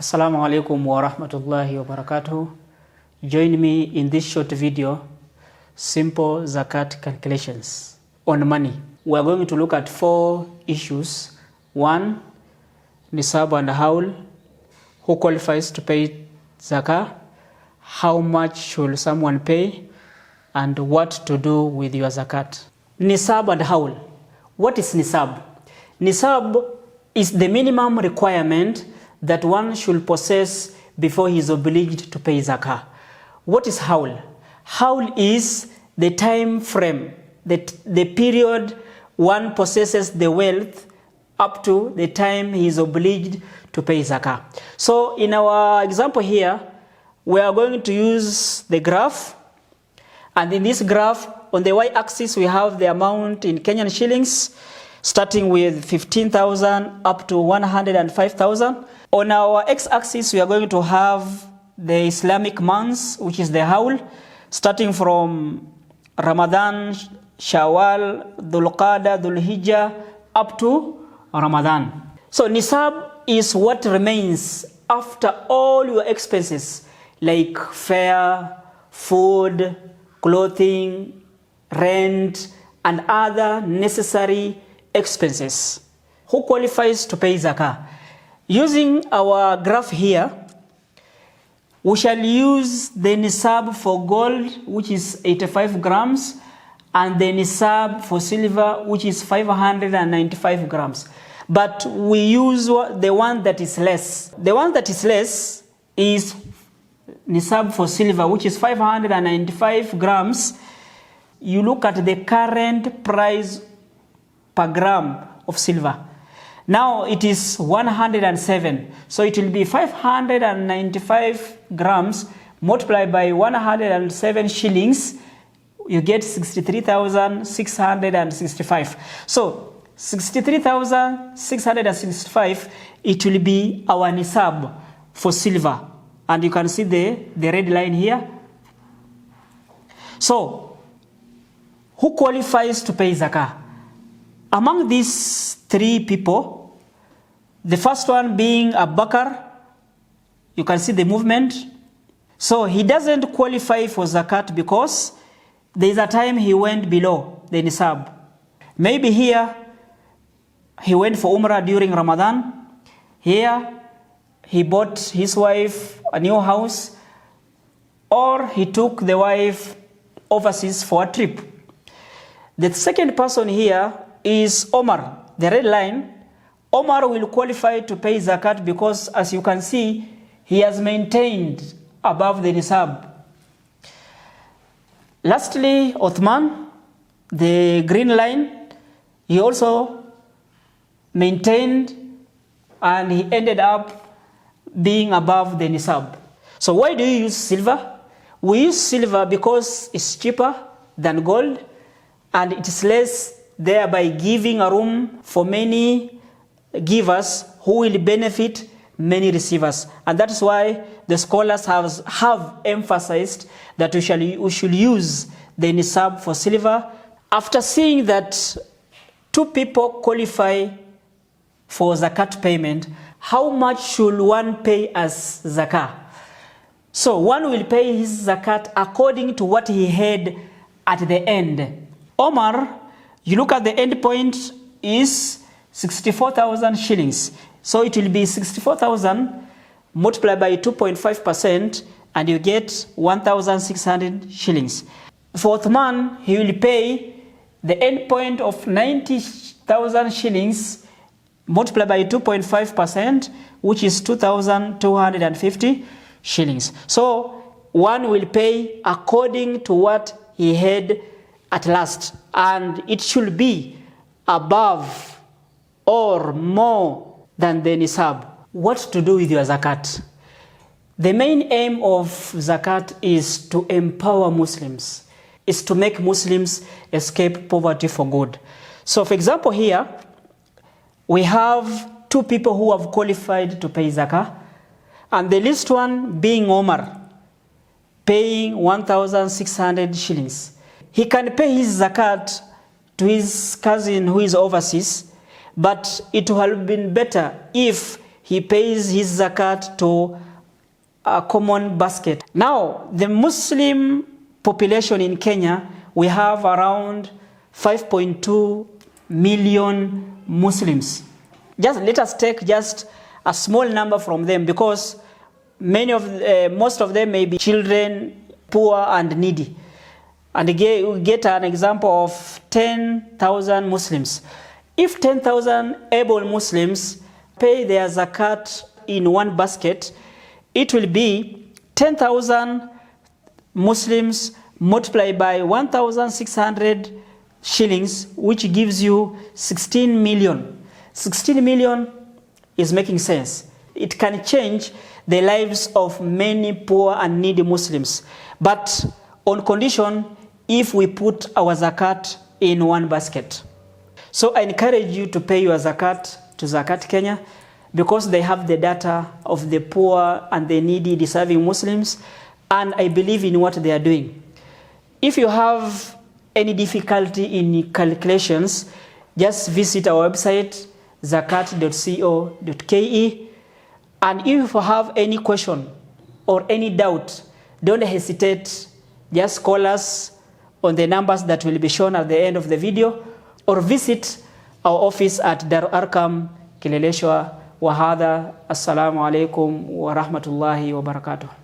Assalamu alaikum wa rahmatullahi wa barakatuh. Join me in this short video, simple zakat calculations on money. We are going to look at 4 issues. 1, nisab and haul, who qualifies to pay zakah, how much should someone pay, and what to do with your zakat. Nisab and haul. What is nisab? Nisab is the minimum requirement that one should possess before he is obliged to pay zakah. What is haul? Haul is the time frame, the period one possesses the wealth up to the time he is obliged to pay zakah. So in our example here, we are going to use the graph, and in this graph, on the y-axis we have the amount in Kenyan shillings, starting with 15,000 up to 105,000. On our x-axis, we are going to have the Islamic months, which is the haul, starting from Ramadan, Shawwal, Dhul Qa'dah, Dhul Hijjah, up to Ramadan. So nisab is what remains after all your expenses, like fare, food, clothing, rent, and other necessary expenses. Who qualifies to pay zakah? Using our graph here, we shall use the nisab for gold, which is 85 grams, and the nisab for silver, which is 595 grams. But we use the one that is less. The one that is less is nisab for silver, which is 595 grams. You look at the current price per gram of silver. Now it is 107, so it will be 595 grams multiplied by 107 shillings, you get 63,665. So 63,665, it will be our nisab for silver, and you can see the red line here. So who qualifies to pay zakah? Among these 3 people, the first one being Abu Bakr, you can see the movement. So he doesn't qualify for zakat because there is a time he went below the nisab. Maybe here he went for Umrah during Ramadan. Here he bought his wife a new house, or he took the wife overseas for a trip. The second person here is Omar, the red line. Omar will qualify to pay zakat because, as you can see, he has maintained above the nisab. Lastly, Uthman, the green line, he also maintained and he ended up being above the nisab. So why do you use silver? We use silver because it's cheaper than gold and it is less, thereby giving a room for many givers who will benefit many receivers. And that is why the scholars have emphasized that we should use the nisab for silver. After seeing that 2 people qualify for zakat payment, how much should one pay as zakah? So one will pay his zakat according to what he had at the end. Omar, you look at the end point is 64,000 shillings. So it will be 64,000 multiplied by 2.5% and you get 1,600 shillings. For Uthman, he will pay the end point of 90,000 shillings multiplied by 2.5%, which is 2,250 shillings. So one will pay according to what he had at last, and it should be above or more than the nisab. What to do with your zakat? The main aim of zakat is to empower Muslims, is to make Muslims escape poverty for good. So for example here, we have 2 people who have qualified to pay zakah, and the least one being Omar, paying 1,600 shillings. He can pay his zakat to his cousin who is overseas, but it would have been better if he pays his zakat to a common basket. Now, the Muslim population in Kenya, we have around 5.2 million Muslims. Let us take just a small number from them, because most of them may be children, poor and needy. And again, we get an example of 10,000 Muslims. If 10,000 able Muslims pay their zakat in one basket, it will be 10,000 Muslims multiplied by 1,600 shillings, which gives you 16 million. 16 million is making sense. It can change the lives of many poor and needy Muslims, but on condition if we put our zakat in one basket. So I encourage you to pay your zakat to Zakat Kenya, because they have the data of the poor and the needy deserving Muslims, and I believe in what they are doing. If you have any difficulty in calculations, just visit our website zakat.co.ke, and if you have any question or any doubt, don't hesitate, just call us on the numbers that will be shown at the end of the video, or visit our office at Dar Arkam, Kileleshwa, Wahada. Assalamu alaikum wa rahmatullahi wa barakatuh.